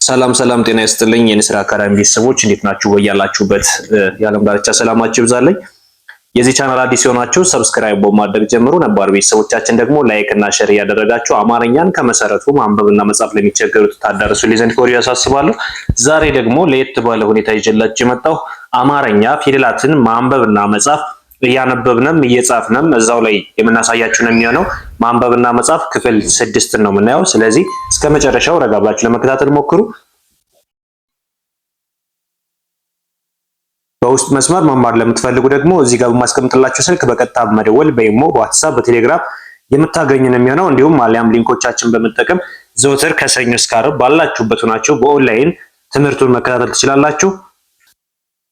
ሰላም ጤና ይስጥልኝ የንስር አካዳሚ ቤተሰቦች እንዴት ናችሁ? በያላችሁበት የዓለም ዳርቻ ሰላማችሁ ይብዛልኝ። የዚህ ቻናል አዲስ የሆናችሁ ሰብስክራይብ በማድረግ ጀምሩ። ነባር ቤተሰቦቻችን ደግሞ ላይክ እና ሼር እያደረጋችሁ አማርኛን ከመሰረቱ ማንበብና መጻፍ ለሚቸገሩት ታዳርሱልኝ ዘንድ ከወዲሁ ያሳስባለሁ። ዛሬ ደግሞ ለየት ባለ ሁኔታ ይዤላችሁ የመጣሁ አማርኛ ፊደላትን ማንበብና መጻፍ እያነበብንም እየጻፍንም እዛው ላይ የምናሳያችሁ ነው የሚሆነው። ማንበብና መጻፍ ክፍል 6 ነው የምናየው። ስለዚህ እስከ መጨረሻው ረጋ ብላችሁ ለመከታተል ሞክሩ። በውስጥ መስመር መማር ለምትፈልጉ ደግሞ እዚህ ጋር በማስቀምጥላችሁ ስልክ በቀጥታ በመደወል በኢሞ፣ በዋትስአፕ፣ በቴሌግራም የምታገኙ ነው የሚሆነው። እንዲሁም አሊያም ሊንኮቻችን በመጠቀም ዘወትር ከሰኞ እስከ ዓርብ ባላችሁበት ሆናችሁ በኦንላይን ትምህርቱን መከታተል ትችላላችሁ።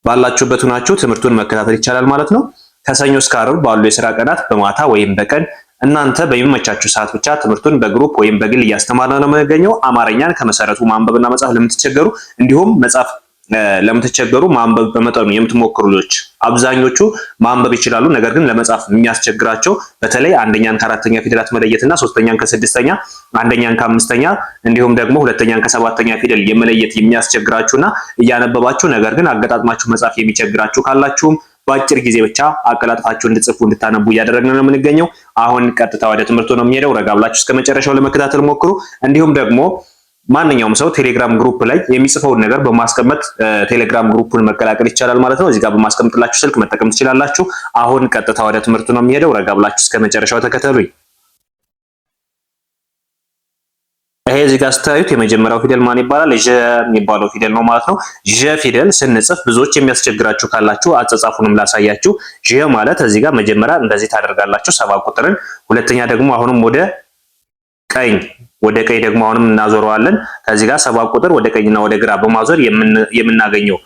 ባላችሁበት ሆናችሁ ትምህርቱን መከታተል ይቻላል ማለት ነው። ከሰኞ እስከ ዓርብ ባሉ የሥራ ቀናት በማታ ወይም በቀን እናንተ በሚመቻችሁ ሰዓት ብቻ ትምህርቱን በግሩፕ ወይም በግል እያስተማርን ነው የምንገኘው። አማርኛን ከመሰረቱ ማንበብና መጻፍ ለምትቸገሩ እንዲሁም መጻፍ ለምትቸገሩ ማንበብ በመጠኑ የምትሞክሩ ልጆች አብዛኞቹ ማንበብ ይችላሉ፣ ነገር ግን ለመጻፍ የሚያስቸግራቸው በተለይ አንደኛን ከአራተኛ ፊደላት መለየትና ሶስተኛን ከስድስተኛ አንደኛን ከአምስተኛ እንዲሁም ደግሞ ሁለተኛን ከሰባተኛ ፊደል የመለየት የሚያስቸግራችሁና እያነበባችሁ ነገር ግን አገጣጥማችሁ መጻፍ የሚቸግራችሁ ካላችሁም በአጭር ጊዜ ብቻ አቀላጥፋችሁ እንድጽፉ እንድታነቡ እያደረግን ነው የምንገኘው። አሁን ቀጥታ ወደ ትምህርቱ ነው የሚሄደው። ረጋ ብላችሁ እስከ መጨረሻው ለመከታተል ሞክሩ። እንዲሁም ደግሞ ማንኛውም ሰው ቴሌግራም ግሩፕ ላይ የሚጽፈውን ነገር በማስቀመጥ ቴሌግራም ግሩፑን መቀላቀል ይቻላል ማለት ነው። እዚህ ጋር በማስቀመጥላችሁ ስልክ መጠቀም ትችላላችሁ። አሁን ቀጥታ ወደ ትምህርቱ ነው የሚሄደው። ረጋ ብላችሁ እስከ መጨረሻው ተከተሉኝ። ይሄ እዚህ ጋር ስታዩት የመጀመሪያው ፊደል ማን ይባላል? ዠ የሚባለው ፊደል ነው ማለት ነው። ዠ ፊደል ስንጽፍ ብዙዎች የሚያስቸግራችሁ ካላችሁ አጻጻፉንም ላሳያችሁ። ዠ ማለት እዚህ ጋር መጀመሪያ እንደዚህ ታደርጋላችሁ 7 ቁጥርን፣ ሁለተኛ ደግሞ አሁንም ወደ ቀኝ ደግሞ አሁንም እናዞረዋለን። ከዚህ ጋር 7 ቁጥር ወደ ቀኝና ወደ ግራ በማዞር የምናገኘው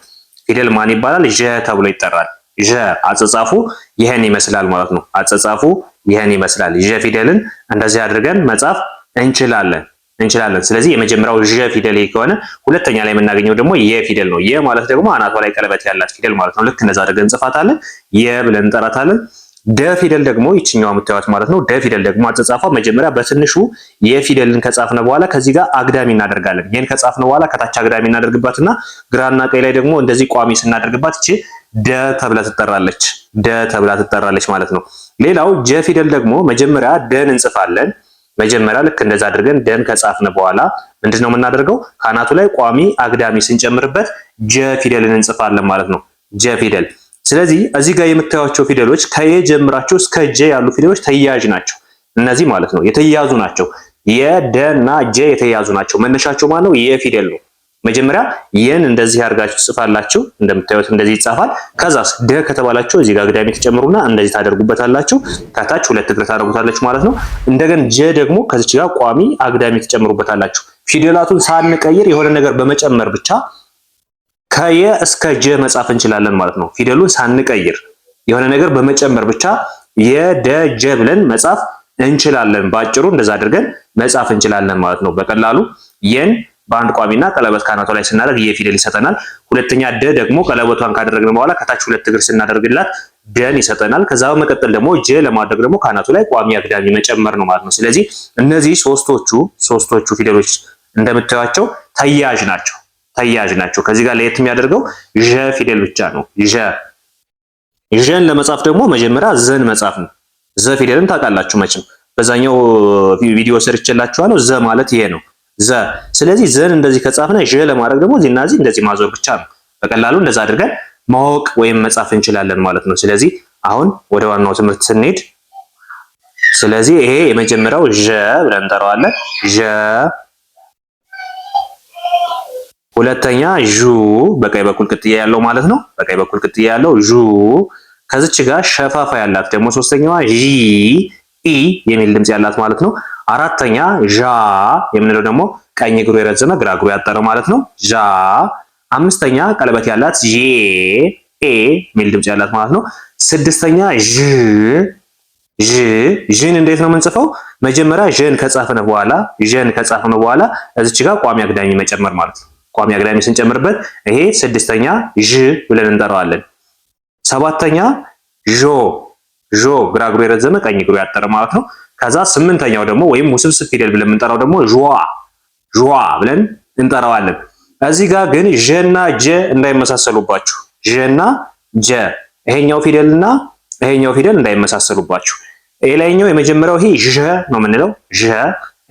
ፊደል ማን ይባላል? ዠ ተብሎ ይጠራል። ዠ አጻጻፉ ይሄን ይመስላል ማለት ነው። አጻጻፉ ይሄን ይመስላል። ዠ ፊደልን እንደዚህ አድርገን መጻፍ እንችላለን። ስለዚህ የመጀመሪያው ዠ ፊደል ከሆነ ሁለተኛ ላይ የምናገኘው ደግሞ የ ፊደል ነው። የ ማለት ደግሞ አናቷ ላይ ቀለበት ያላት ፊደል ማለት ነው። ልክ እንደዛ አድርገን እንጽፋታለን። የ ብለን እንጠራታለን። ደ ፊደል ደግሞ ይችኛዋ የምታዩት ማለት ነው። ደ ፊደል ደግሞ አጻጻፏ መጀመሪያ በትንሹ የፊደልን ከጻፍነ በኋላ ከዚህ ጋር አግዳሚ እናደርጋለን። ይሄን ከጻፍነ በኋላ ከታች አግዳሚ እናደርግባትና ግራና ቀኝ ላይ ደግሞ እንደዚህ ቋሚ ስናደርግባት እቺ ደ ተብላ ትጠራለች ማለት ነው። ሌላው ጀ ፊደል ደግሞ መጀመሪያ ደን እንጽፋለን። መጀመሪያ ልክ እንደዛ አድርገን ደን ከጻፍነ በኋላ ምንድነው የምናደርገው? ካናቱ ላይ ቋሚ አግዳሚ ስንጨምርበት ጀ ፊደልን እንጽፋለን ማለት ነው። ጀ ፊደል። ስለዚህ እዚህ ጋር የምታዩቸው ፊደሎች ከየ ጀምራችሁ እስከ ጀ ያሉ ፊደሎች ተያያዥ ናቸው። እነዚህ ማለት ነው የተያያዙ ናቸው። የደ እና ጀ የተያያዙ ናቸው። መነሻቸው ማለት ነው የ ፊደል ነው። መጀመሪያ የን እንደዚህ አድርጋችሁ ጽፋላችሁ። እንደምታዩት እንደዚህ ይጻፋል። ከዛስ ደ ከተባላችሁ እዚህ ጋር አግዳሚ ተጨምሩና እንደዚህ ታደርጉበታላችሁ። ከታች ሁለት እግር ታደርጉታላችሁ ማለት ነው። እንደገና ጀ ደግሞ ከዚህ ጋር ቋሚ አግዳሚ ተጨምሩበታላችሁ። ፊደላቱን ሳንቀይር የሆነ ነገር በመጨመር ብቻ ከየ እስከ ጀ መጻፍ እንችላለን ማለት ነው። ፊደሉን ሳንቀይር የሆነ ነገር በመጨመር ብቻ የደ ጀ ብለን መጻፍ እንችላለን። ባጭሩ እንደዛ አድርገን መጻፍ እንችላለን ማለት ነው በቀላሉ። የን በአንድ ቋሚና ቀለበት ካናቷ ላይ ስናደርግ የፊደል ይሰጠናል። ሁለተኛ ደ ደግሞ ቀለበቷን ካደረግን በኋላ ከታች ሁለት እግር ስናደርግላት ደን ይሰጠናል። ከዛ በመቀጠል ደግሞ ጀ ለማድረግ ደግሞ ካናቱ ላይ ቋሚ አግዳሚ መጨመር ነው ማለት ነው። ስለዚህ እነዚህ ሶስቶቹ ፊደሎች እንደምታዩቸው ተያያዥ ናቸው። ከዚህ ጋር ለየት የሚያደርገው ዠ ፊደል ብቻ ነው። ዠን ለመጻፍ ደግሞ መጀመሪያ ዘን መጻፍ ነው። ዘ ፊደልን ታውቃላችሁ መቼም በዛኛው ቪዲዮ ሰርቼላችኋለሁ። ዘ ማለት ይሄ ነው። ዘ። ስለዚህ ዘን እንደዚህ ከጻፍነ ዠ ለማድረግ ደግሞ እዚህና እዚህ እንደዚህ ማዞር ብቻ ነው። በቀላሉ እንደዛ አድርገን ማወቅ ወይም መጻፍ እንችላለን ማለት ነው። ስለዚህ አሁን ወደ ዋናው ትምህርት ስንሄድ ስለዚህ ይሄ የመጀመሪያው ዠ ብለን እንጠራዋለን። ዠ። ሁለተኛ ዡ በቀኝ በኩል ቅጥያ ያለው ማለት ነው። በቀኝ በኩል ቅጥያ ያለው ዡ። ከዚች ጋር ሸፋፋ ያላት ደግሞ ሶስተኛዋ ዢ ኢ የሚል ድምጽ ያላት ማለት ነው። አራተኛ ዣ የምንለው ደግሞ ቀኝ እግሩ የረዘመ ግራ እግሩ ያጠረ ማለት ነው። ዣ። አምስተኛ ቀለበት ያላት ዤ ኤ የሚል ድምጽ ያላት ማለት ነው። ስድስተኛ ዥን እንዴት ነው የምንጽፈው? መጀመሪያ ዥን ከጻፍነ በኋላ እዚች ጋር ቋሚ አግዳሚ መጨመር ማለት ነው። ቋሚ አግዳሚ ስንጨምርበት ይሄ ስድስተኛ ዥ ብለን እንጠራዋለን። ሰባተኛ ዦ ግራ እግሩ የረዘመ ቀኝ እግሩ ያጠረ ማለት ነው። ከዛ ስምንተኛው ደግሞ ወይም ውስብስብ ፊደል ብለን የምንጠራው ደግሞ ዥዋ ብለን እንጠራዋለን። እዚህ ጋር ግን ዠና ጀ እንዳይመሳሰሉባችሁ። ዠና ጀ ይሄኛው ፊደልና ይሄኛው ፊደል እንዳይመሳሰሉባችሁ። ሌላኛው የመጀመሪያው ይሄ ዠ ነው የምንለው ዠ፣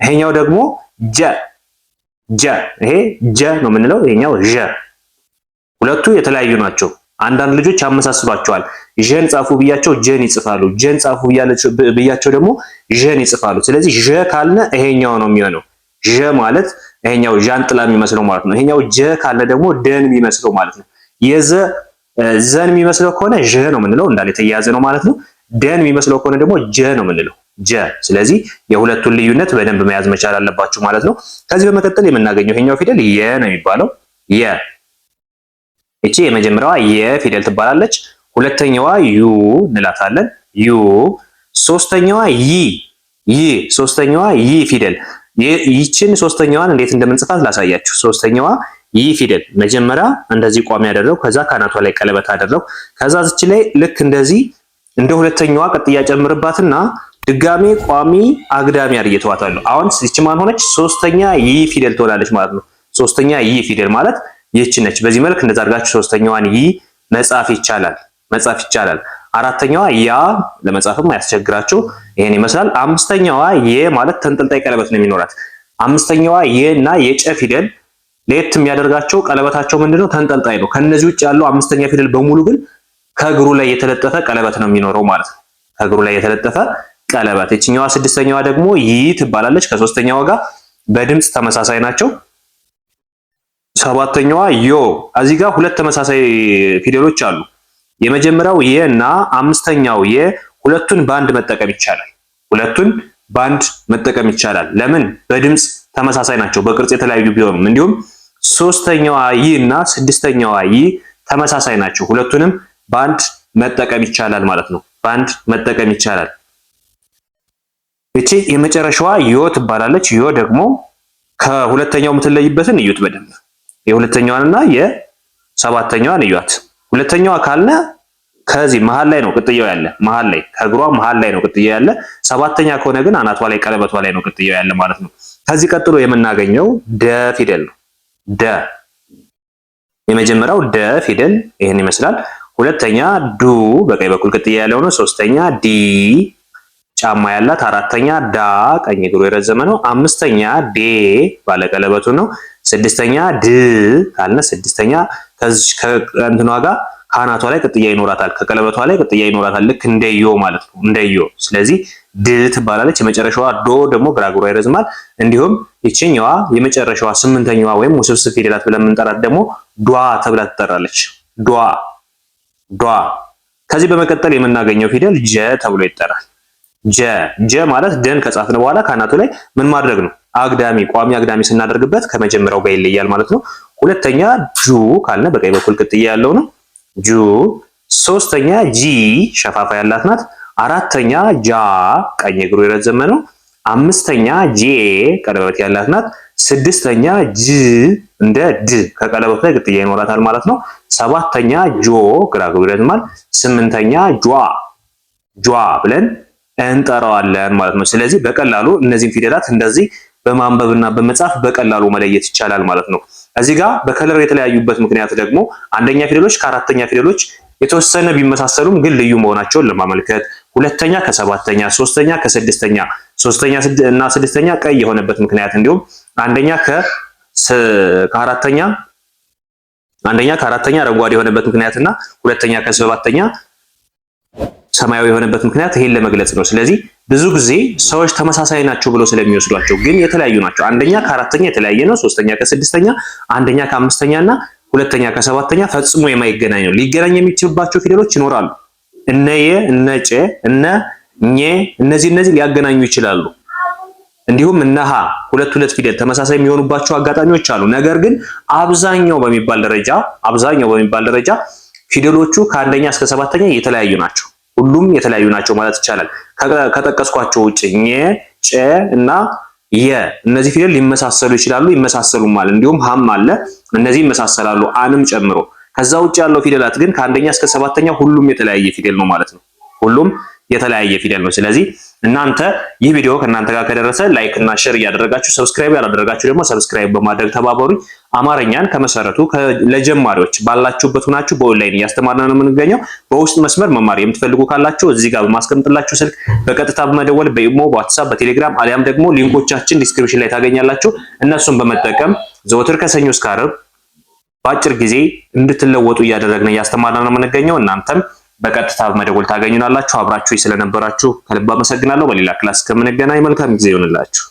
ይሄኛው ደግሞ ጀ ጀ፣ ይሄ ጀ ነው የምንለው፣ ይሄኛው ዠ። ሁለቱ የተለያዩ ናቸው። አንዳንድ ልጆች ያመሳስሏቸዋል። ዠን ጻፉ ብያቸው ጀን ይጽፋሉ። ጀን ጻፉ ብያቸው ደግሞ ዠን ይጽፋሉ። ስለዚህ ዠ ካልነ ይሄኛው ነው የሚሆነው። ዠ ማለት ይሄኛው ዣንጥላ የሚመስለው ማለት ነው። ይሄኛው ጀ ካልነ ደግሞ ደን የሚመስለው ማለት ነው። ዘን የሚመስለው ከሆነ ዠ ነው የምንለው፣ እንዳለ የተያያዘ ነው ማለት ነው። ደን የሚመስለው ከሆነ ደግሞ ጀ ነው የምንለው ጀ። ስለዚህ የሁለቱን ልዩነት በደንብ መያዝ መቻል አለባችሁ ማለት ነው። ከዚህ በመቀጠል የምናገኘው ይሄኛው ፊደል የ ነው የሚባለው። የ እቺ የመጀመሪያዋ የ ፊደል ትባላለች። ሁለተኛዋ ዩ እንላታለን ዩ። ሶስተኛዋ ይ ሶስተኛዋ ይ ፊደል። ይችን ሶስተኛዋን እንዴት እንደምንጽፋት ላሳያችሁ። ሶስተኛዋ ይ ፊደል መጀመሪያ እንደዚህ ቋሚ ያደረው፣ ከዛ ካናቷ ላይ ቀለበት አደረው፣ ከዛ እዚች ላይ ልክ እንደዚህ እንደ ሁለተኛዋ ቀጥያ ጨምርባትና ድጋሜ ቋሚ አግዳሚ አድርጌ ተዋታለሁ። አሁን እቺ ማን ሆነች? ሶስተኛ ይ ፊደል ትሆናለች ማለት ነው። ሶስተኛ ይ ፊደል ማለት ይህች ነች። በዚህ መልክ እንደዛ አድርጋችሁ ሶስተኛዋን ይ መጻፍ ይቻላል። አራተኛዋ ያ ለመጻፍም አያስቸግራችሁ፣ ይሄን ይመስላል። አምስተኛዋ የ ማለት ተንጠልጣይ ቀለበት ነው የሚኖራት። አምስተኛዋ የ እና የጨ ፊደል ለየት የሚያደርጋቸው ቀለበታቸው ምንድነው? ተንጠልጣይ ነው። ከነዚህ ውጭ ያለው አምስተኛ ፊደል በሙሉ ግን ከእግሩ ላይ የተለጠፈ ቀለበት ነው የሚኖረው ማለት ነው። ከእግሩ ላይ የተለጠፈ ቀለበት። እቺኛዋ ስድስተኛዋ ደግሞ ይ ትባላለች። ከሶስተኛዋ ጋር በድምጽ ተመሳሳይ ናቸው። ሰባተኛዋ ዮ። እዚህ ጋር ሁለት ተመሳሳይ ፊደሎች አሉ። የመጀመሪያው የ እና አምስተኛው የ ሁለቱን ባንድ መጠቀም ይቻላል። ለምን? በድምጽ ተመሳሳይ ናቸው፣ በቅርጽ የተለያዩ ቢሆኑም። እንዲሁም ሶስተኛዋ ይ እና ስድስተኛዋ ይ ተመሳሳይ ናቸው። ሁለቱንም ባንድ መጠቀም ይቻላል ማለት ነው። ባንድ መጠቀም ይቻላል። እቺ የመጨረሻዋ ዮ ትባላለች። ዮ ደግሞ ከሁለተኛው የምትለይበትን እዩት በደንብ። የሁለተኛዋንና የሰባተኛዋን እዩት። ሁለተኛዋ ካልነ ከዚህ መሃል ላይ ነው ቅጥያው ያለ፣ መሃል ላይ ከእግሯ መሃል ላይ ነው ቅጥያው ያለ። ሰባተኛ ከሆነ ግን አናቷ ላይ ቀለበቷ ላይ ነው ቅጥያው ያለ ማለት ነው። ከዚህ ቀጥሎ የምናገኘው ደ ፊደል ነው። ደ የመጀመሪያው ደ ፊደል ይሄን ይመስላል። ሁለተኛ ዱ በቀኝ በኩል ቅጥያ ያለው ነው። ሶስተኛ ዲ ጫማ ያላት። አራተኛ ዳ ቀኝ እግሩ የረዘመ ነው። አምስተኛ ዴ ባለቀለበቱ ነው። ስድስተኛ ድ ካልነ ስድስተኛ ከዚህ ከእንትኗ ጋር ካናቷ ላይ ቅጥያ ይኖራታል፣ ከቀለበቷ ላይ ቅጥያ ይኖራታል። ልክ እንደዮ ማለት ነው፣ እንደዮ። ስለዚህ ድ ትባላለች። የመጨረሻዋ ዶ ደግሞ ግራ እግሯ ይረዝማል። እንዲሁም ይችኛዋ የመጨረሻዋ ስምንተኛዋ ወይም ውስብስብ ፊደላት ብለን የምንጠራት ደግሞ ዷ ተብላ ትጠራለች። ዷ። ከዚህ በመቀጠል የምናገኘው ፊደል ጀ ተብሎ ይጠራል። ጀ ማለት ደን ከጻፍን በኋላ ካናቱ ላይ ምን ማድረግ ነው? አግዳሚ፣ ቋሚ አግዳሚ ስናደርግበት ከመጀመሪያው ጋር ይለያል ማለት ነው። ሁለተኛ ጁ ካልነ በቀኝ በኩል ቅጥያ ያለው ነው ጁ። ሶስተኛ ጂ ሸፋፋ ያላት ናት። አራተኛ ጃ ቀኝ እግሩ የረዘመ ነው። አምስተኛ ጄ ቀለበት ያላት ናት። ስድስተኛ ጅ እንደ ድ ከቀለበቱ ላይ ቅጥያ ይኖራታል ማለት ነው። ሰባተኛ ጆ ግራ እግሩ ይረዝማል። ስምንተኛ ጇ ብለን እንጠራዋለን ማለት ነው። ስለዚህ በቀላሉ እነዚህን ፊደላት እንደዚህ በማንበብና በመጻፍ በቀላሉ መለየት ይቻላል ማለት ነው። እዚህ ጋር በከለር የተለያዩበት ምክንያት ደግሞ አንደኛ ፊደሎች ከአራተኛ ፊደሎች የተወሰነ ቢመሳሰሉም ግን ልዩ መሆናቸውን ለማመልከት፣ ሁለተኛ ከሰባተኛ፣ ሶስተኛ ከስድስተኛ፣ ሶስተኛ እና ስድስተኛ ቀይ የሆነበት ምክንያት፣ እንዲሁም አንደኛ ከአራተኛ አረንጓዴ የሆነበት ምክንያትና ሁለተኛ ከሰባተኛ ሰማያዊ የሆነበት ምክንያት ይሄን ለመግለጽ ነው። ስለዚህ ብዙ ጊዜ ሰዎች ተመሳሳይ ናቸው ብሎ ስለሚወስዷቸው ግን የተለያዩ ናቸው። አንደኛ ከአራተኛ የተለያየ ነው። ሶስተኛ ከስድስተኛ፣ አንደኛ ከአምስተኛ እና ሁለተኛ ከሰባተኛ ፈጽሞ የማይገናኝ ነው። ሊገናኝ የሚችልባቸው ፊደሎች ይኖራሉ። እነ የ፣ እነ ጨ፣ እነ ኘ እነዚህ ሊያገናኙ ይችላሉ። እንዲሁም እነ ሀ ሁለት ፊደል ተመሳሳይ የሚሆኑባቸው አጋጣሚዎች አሉ። ነገር ግን አብዛኛው በሚባል ደረጃ ፊደሎቹ ከአንደኛ እስከ ሰባተኛ የተለያዩ ናቸው። ሁሉም የተለያዩ ናቸው ማለት ይቻላል። ከጠቀስኳቸው ውጭ ኘ፣ ጨ እና የ እነዚህ ፊደል ሊመሳሰሉ ይችላሉ፣ ይመሳሰሉማል። እንዲሁም ሀም አለ፣ እነዚህ ይመሳሰላሉ አንም ጨምሮ። ከዛ ውጭ ያለው ፊደላት ግን ከአንደኛ እስከ ሰባተኛ ሁሉም የተለያየ ፊደል ነው ማለት ነው። ሁሉም የተለያየ ፊደል ነው። ስለዚህ እናንተ ይህ ቪዲዮ ከእናንተ ጋር ከደረሰ ላይክ እና ሼር እያደረጋችሁ ሰብስክራይብ ያላደረጋችሁ ደግሞ ሰብስክራይብ በማድረግ ተባበሩኝ። አማርኛን ከመሰረቱ ለጀማሪዎች ባላችሁበት ሆናችሁ በኦንላይን እያስተማርን ነው የምንገኘው። በውስጥ መስመር መማር የምትፈልጉ ካላችሁ እዚህ ጋር በማስቀምጥላችሁ ስልክ በቀጥታ በመደወል በኢሞ፣ በዋትስአፕ፣ በቴሌግራም አሊያም ደግሞ ሊንኮቻችን ዲስክሪፕሽን ላይ ታገኛላችሁ። እነሱን በመጠቀም ዘወትር ከሰኞ እስከ ዓርብ በአጭር ጊዜ እንድትለወጡ እያደረግን እያስተማርን ነው የምንገኘው። እናንተም በቀጥታ በመደወል ታገኙናላችሁ። አብራችሁ ስለነበራችሁ ከልብ አመሰግናለሁ። በሌላ ክላስ ከምንገናኝ መልካም ጊዜ ይሆንላችሁ።